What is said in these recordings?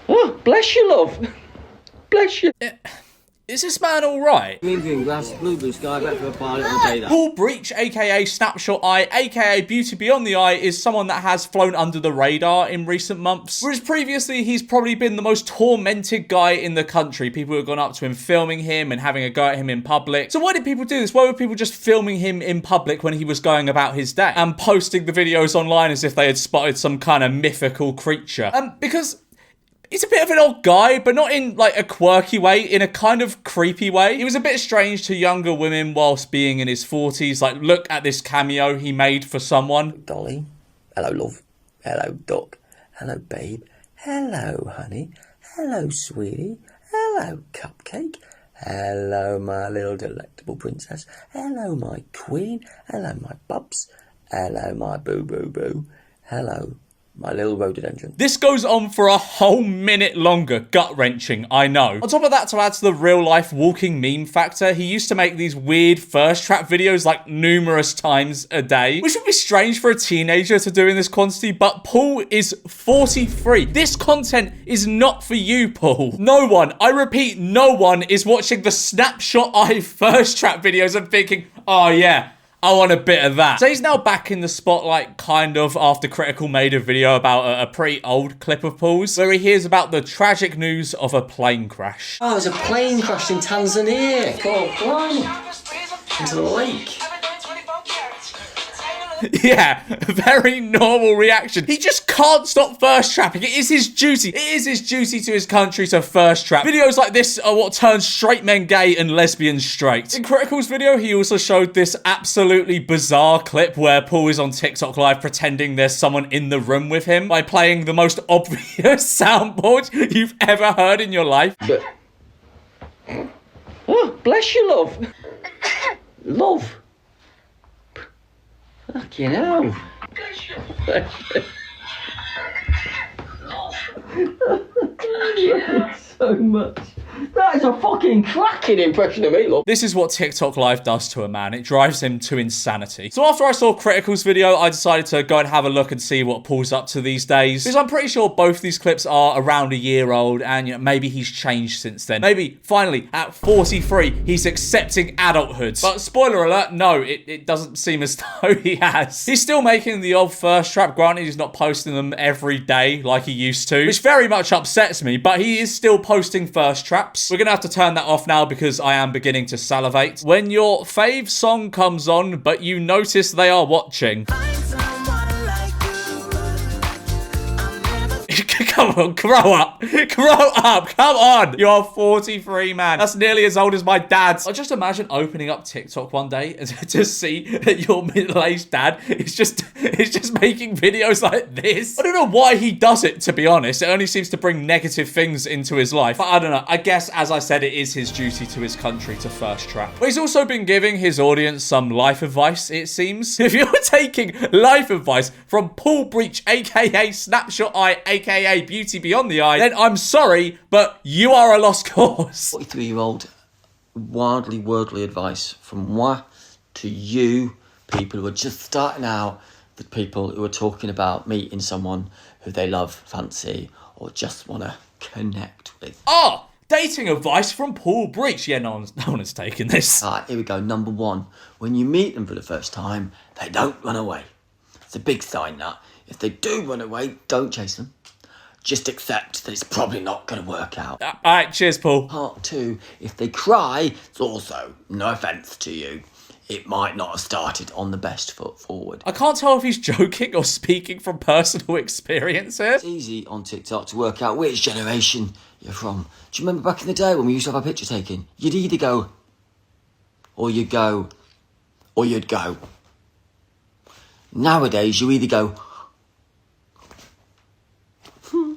Oh, bless you, love. Bless you. Is this man alright? Green grass, blue sky, back for a pilot on day that. Paul Breach, aka Snapshoteye, aka Beauty Beyond the Eye, is someone that has flown under the radar in recent months. Whereas previously, he's probably been the most tormented guy in the country. People have gone up to him, filming him and having a go at him in public. So why did people do this? Why were people just filming him in public when he was going about his day? And posting the videos online as if they had spotted some kind of mythical creature? Because he's a bit of an odd guy, but not in, like, a quirky way, in a kind of creepy way. He was a bit strange to younger women whilst being in his 40s. Like, look at this cameo he made for someone. Dolly. Hello, love. Hello, duck. Hello, babe. Hello, honey. Hello, sweetie. Hello, cupcake. Hello, my little delectable princess. Hello, my queen. Hello, my bubs. Hello, my boo-boo-boo. Hello, my little rhododendron. This goes on for a whole minute longer. Gut-wrenching, I know. On top of that, to add to the real-life walking meme factor, he used to make these weird first trap videos like numerous times a day, which would be strange for a teenager to do in this quantity, but Paul is 43. This content is not for you, Paul. No one, I repeat, no one is watching the Snapshoteye first trap videos and thinking, oh yeah, I want a bit of that. So he's now back in the spotlight, kind of, after Critical made a video about a pretty old clip of Paul's, where he hears about the tragic news of a plane crash. Oh, there's a plane crashed in Tanzania. Oh, blimey. Into the lake. Yeah, very normal reaction. He just can't stop first trapping. It is his duty. It is his duty to his country to first trap. Videos like this are what turns straight men gay and lesbians straight. In Critical's video, he also showed this absolutely bizarre clip where Paul is on TikTok Live pretending there's someone in the room with him by playing the most obvious soundboard you've ever heard in your life. Oh, bless you, love. Love. Fucking hell. So much. That is a fucking cracking impression of me, look. This is what TikTok Live does to a man. It drives him to insanity. So after I saw Critical's video, I decided to go and have a look and see what Paul's up to these days. Because I'm pretty sure both these clips are around a year old, and you know, maybe he's changed since then. Maybe, finally, at 43, he's accepting adulthood. But spoiler alert, no, it doesn't seem as though he has. He's still making the old first trap. Granted, he's not posting them every day like he used to, which very much upsets me, but he is still posting first traps. We're gonna have to turn that off now because I am beginning to salivate. When your fave song comes on, but you notice they are watching. Come on, grow up. Grow up. Come on. You're 43, man. That's nearly as old as my dad's. I just imagine opening up TikTok one day to see that your middle-aged dad is just making videos like this. I don't know why he does it, to be honest. It only seems to bring negative things into his life. But I don't know. I guess, as I said, it is his duty to his country to first trap. But he's also been giving his audience some life advice, it seems. If you're taking life advice from Paul Breach, aka Snapshoteye, aka Beauty Beyond the Eye, then I'm sorry, but you are a lost cause. 43-year-old, wildly worldly advice from moi to you, people who are just starting out, the people who are talking about meeting someone who they love, fancy, or just want to connect with. Oh, dating advice from Paul Breach. Yeah, no one has taken this. All right, here we go. Number one, when you meet them for the first time, they don't run away. It's a big sign that. If they do run away, don't chase them. Just accept that it's probably not going to work out. All right, cheers, Paul. Part two, if they cry, it's also, no offence to you, it might not have started on the best foot forward. I can't tell if he's joking or speaking from personal experience here. It's easy on TikTok to work out which generation you're from. Do you remember back in the day when we used to have our picture taken? You'd either go, or you'd go, or you'd go. Nowadays, you either go,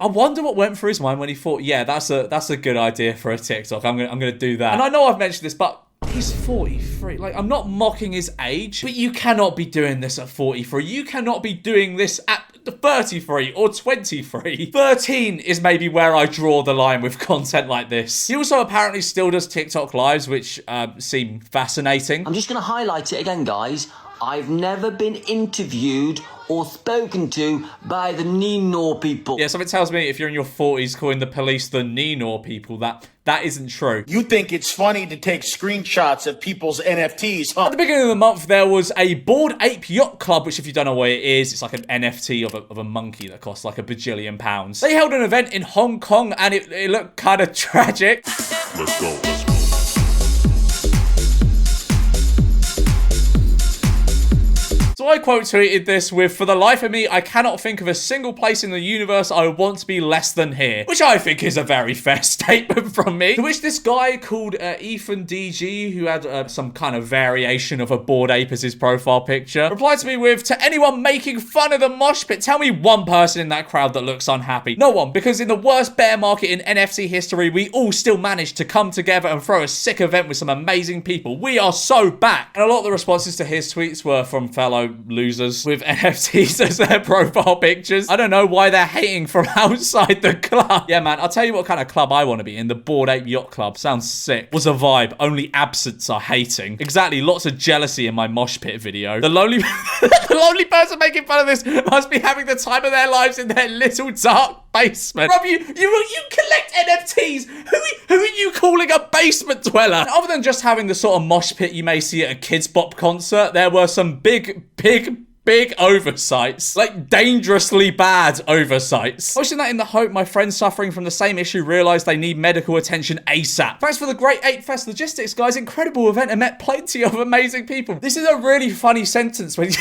I wonder what went through his mind when he thought, yeah, that's a good idea for a TikTok. I'm gonna do that. And I know I've mentioned this, but he's 43. Like, I'm not mocking his age, but you cannot be doing this at 43. You cannot be doing this at 33 or 23. 13 is maybe where I draw the line with content like this. He also apparently still does TikTok lives, which seem fascinating. I'm just going to highlight it again, guys. I've never been interviewed or spoken to by the Nino people. Yeah, something tells me if you're in your 40s calling the police the Nino people, that isn't true. You think it's funny to take screenshots of people's NFTs, huh? At the beginning of the month, there was a Bored Ape Yacht Club, which if you don't know what it is, it's like an NFT of a monkey that costs like £1 bajillion. They held an event in Hong Kong, and it looked kind of tragic. Let's go. So I quote tweeted this with, "For the life of me, I cannot think of a single place in the universe I would want to be less than here." Which I think is a very fair statement from me. To which this guy called Ethan DG, who had some kind of variation of a bored ape as his profile picture, replied to me with, "To anyone making fun of the mosh pit, tell me one person in that crowd that looks unhappy." No one, because in the worst bear market in NFT history, we all still managed to come together and throw a sick event with some amazing people. We are so back. And a lot of the responses to his tweets were from fellow losers with NFTs as their profile pictures. I don't know why they're hating from outside the club. Yeah, man, I'll tell you what kind of club I want to be in. The Bored Ape Yacht Club. Sounds sick. Was a vibe. Only absents are hating. Exactly. Lots of jealousy in my mosh pit video. The lonely, the lonely person making fun of this must be having the time of their lives in their little dark basement. Rob, you collect NFTs. Who are you calling a basement dweller? And other than just having the sort of mosh pit you may see at a Kids Bop concert, there were some big oversights. Like, dangerously bad oversights. Posting that in the hope my friends suffering from the same issue realised they need medical attention ASAP. Thanks for the great Ape Fest logistics, guys. Incredible event and met plenty of amazing people. This is a really funny sentence when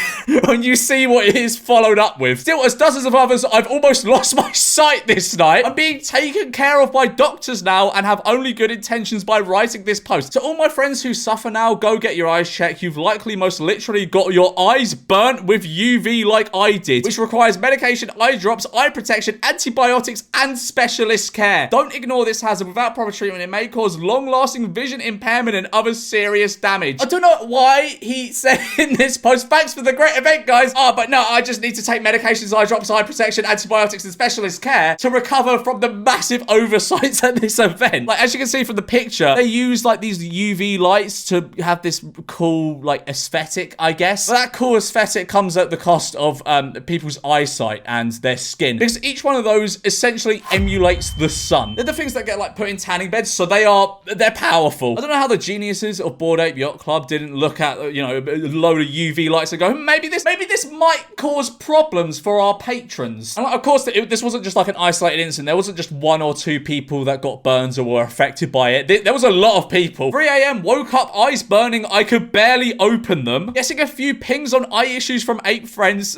when you see what it is followed up with. Still, as dozens of others, I've almost lost my sight this night. I'm being taken care of by doctors now and have only good intentions by writing this post. To all my friends who suffer now, go get your eyes checked. You've likely most literally got your eyes burnt with UV like I did, which requires medication, eye drops, eye protection, antibiotics, and specialist care. Don't ignore this hazard. Without proper treatment, it may cause long-lasting vision impairment and other serious damage. I don't know why he said in this post, "Thanks for the great event, guys. But no, I just need to take medications, eye drops, eye protection, antibiotics, and specialist care to recover from the massive oversights at this event." Like, as you can see from the picture, they use like these UV lights to have this cool like aesthetic, I guess. But that cool aesthetic comes at the cost of people's eyesight and their skin, because each one of those essentially emulates the sun. They're the things that get like put in tanning beds, so they're powerful. I don't know how the geniuses of Bored Ape Yacht Club didn't look at a load of UV lights and go, maybe this might cause problems for our patrons. And of course, this wasn't just like an isolated incident. There wasn't just one or two people that got burns or were affected by it. There was a lot of people. 3 a.m. woke up, eyes burning. I could barely open them. Getting a few pings on eye issues from ape friends.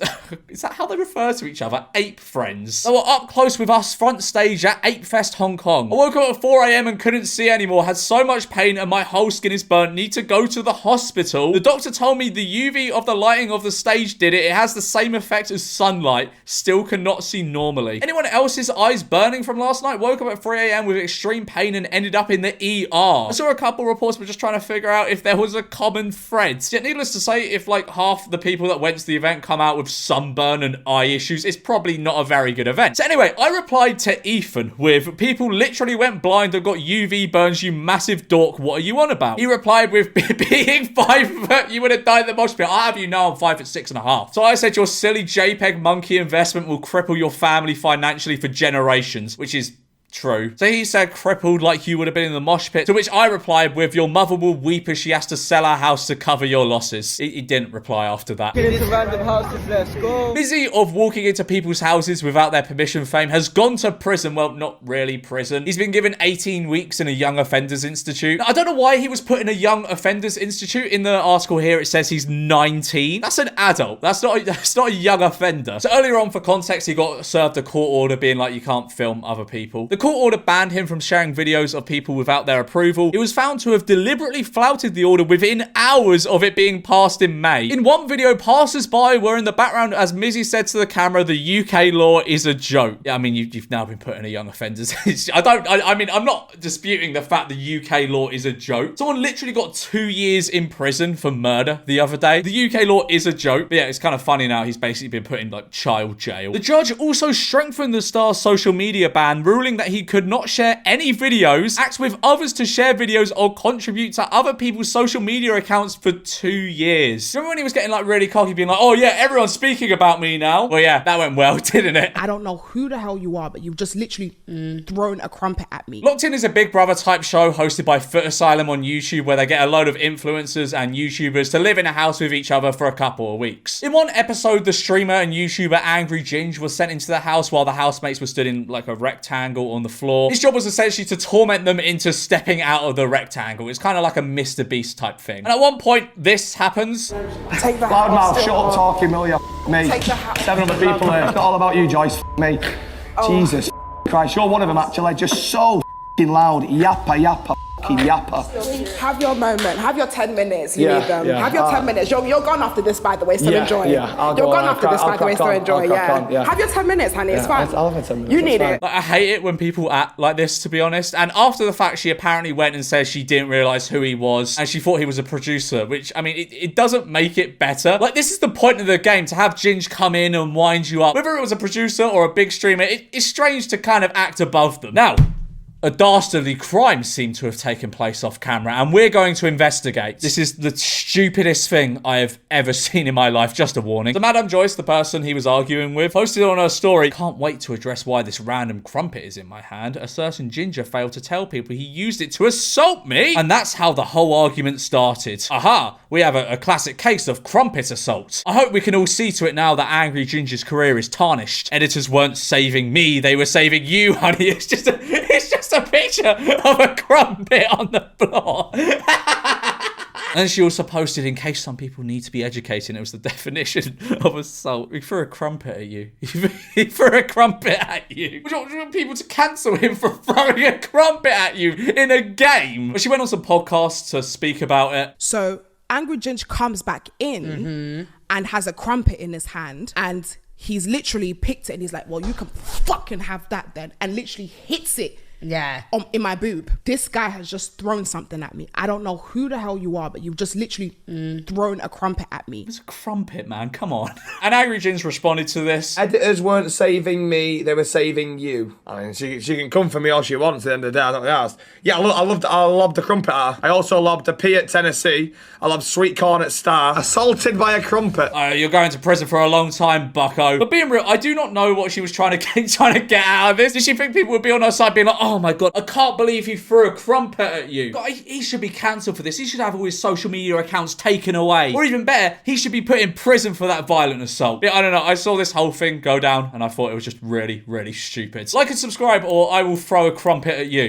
Is that how they refer to each other? Ape friends. They were up close with us front stage at Ape Fest Hong Kong. I woke up at 4 a.m. and couldn't see anymore. Had so much pain and my whole skin is burnt. Need to go to the hospital. The doctor told me the UV of the lighting of the stage did it. It has the same effect as sunlight. Still cannot see normally. Anyone else's eyes burning from last night? Woke up at 3 a.m. with extreme pain and ended up in the ER. I saw a couple reports, but just trying to figure out if there was a common thread. Yet needless to say, if like half the people that went to the event come out with sunburn and eye issues, it's probably not a very good event. So anyway, I replied to Ethan with, "People literally went blind and got UV burns, you massive dork. What are you on about?" He replied with, "Being 5 foot, you would have died in the mosh pit. I have you know I'm 5'6.5". So I said, "Your silly JPEG monkey investment will cripple your family financially for generations," which is true. So he said crippled like you would have been in the mosh pit, to which I replied with, "Your mother will weep as she has to sell her house to cover your losses." He didn't reply after that. Get into random houses, let's go. Mizzy of walking into people's houses without their permission fame has gone to prison. Well, not really prison. He's been given 18 weeks in a young offenders institute. Now, I don't know why he was put in a young offenders institute. In the article here it says he's 19. That's an adult. That's not a young offender. So earlier on, for context, he got served a court order being like, you can't film other people. The court order banned him from sharing videos of people without their approval. He was found to have deliberately flouted the order within hours of it being passed in May. In one video, passers-by were in the background as Mizzy said to the camera, "The UK law is a joke." Yeah, I mean, you've now been put in a young offenders. I mean, I'm not disputing the fact the UK law is a joke. Someone literally got 2 years in prison for murder the other day. The UK law is a joke. But yeah, it's kind of funny now. He's basically been put in like child jail. The judge also strengthened the star's social media ban, ruling that he could not share any videos, act with others to share videos, or contribute to other people's social media accounts for 2 years. Remember when he was getting like really cocky, being like, oh yeah, everyone's speaking about me now? Well, yeah, that went well, didn't it? I don't know who the hell you are, but you've just literally thrown a crumpet at me. Locked In is a Big Brother type show hosted by Foot Asylum on YouTube, where they get a load of influencers and YouTubers to live in a house with each other for a couple of weeks. In one episode, the streamer and YouTuber Angry Ginge was sent into the house while the housemates were stood in like a rectangle on the floor. His job was essentially to torment them into stepping out of the rectangle. It's kind of like a Mr. Beast type thing. And at one point, this happens. Take the loudmouth, shut up talking, will you? Me. 700 people here. It's not all about you, Joyce. Me. Jesus Christ, you're one of them actually. Just so loud. Yappa, yappa, yappa. Have your moment. Have your 10 minutes. You need them. Have your 10 minutes. You're gone after this, by the way, so enjoy. You're gone after this, by the way, so enjoy. Have your 10 minutes, honey. It's fine. I'll have 10 minutes. You need it. Like, I hate it when people act like this, to be honest. And after the fact, she apparently went and said she didn't realise who he was and she thought he was a producer, which, I mean, it doesn't make it better. Like, this is the point of the game, to have Ginge come in and wind you up. Whether it was a producer or a big streamer, it's strange to kind of act above them. Now, a dastardly crime seemed to have taken place off camera, and we're going to investigate. This is the stupidest thing I have ever seen in my life, just a warning. So Madame Joyce, the person he was arguing with, posted on her story, "Can't wait to address why this random crumpet is in my hand. A certain Ginger failed to tell people he used it to assault me." And that's how the whole argument started. Aha, we have a classic case of crumpet assault. I hope we can all see to it now that Angry Ginger's career is tarnished. Editors weren't saving me, they were saving you, honey. It's just a picture of a crumpet on the floor. And she also posted, in case some people need to be educated, it was the definition of assault. He threw a crumpet at you. He threw a crumpet at you. Would you want people to cancel him for throwing a crumpet at you in a game? But she went on some podcasts to speak about it. So Angry Ginge comes back in and has a crumpet in his hand, and he's literally picked it and he's like, well, you can fucking have that then, and literally hits it in my boob. This guy has just thrown something at me. I don't know who the hell you are, but you've just literally thrown a crumpet at me. It's a crumpet, man. Come on. And Angry Ginge responded to this. Editors weren't saving me, they were saving you. I mean, she can come for me all she wants at the end of the day, I don't ask. Yeah, I loved the crumpet at her. I also loved a pea at Tennessee. I loved sweet corn at Star. Assaulted by a crumpet. You're going to prison for a long time, bucko. But being real, I do not know what she was trying to get out of this. Did she think people would be on her side being like, oh my God, I can't believe he threw a crumpet at you. God, he should be cancelled for this. He should have all his social media accounts taken away. Or even better, he should be put in prison for that violent assault. Yeah, I don't know. I saw this whole thing go down and I thought it was just really, really stupid. Like and subscribe or I will throw a crumpet at you.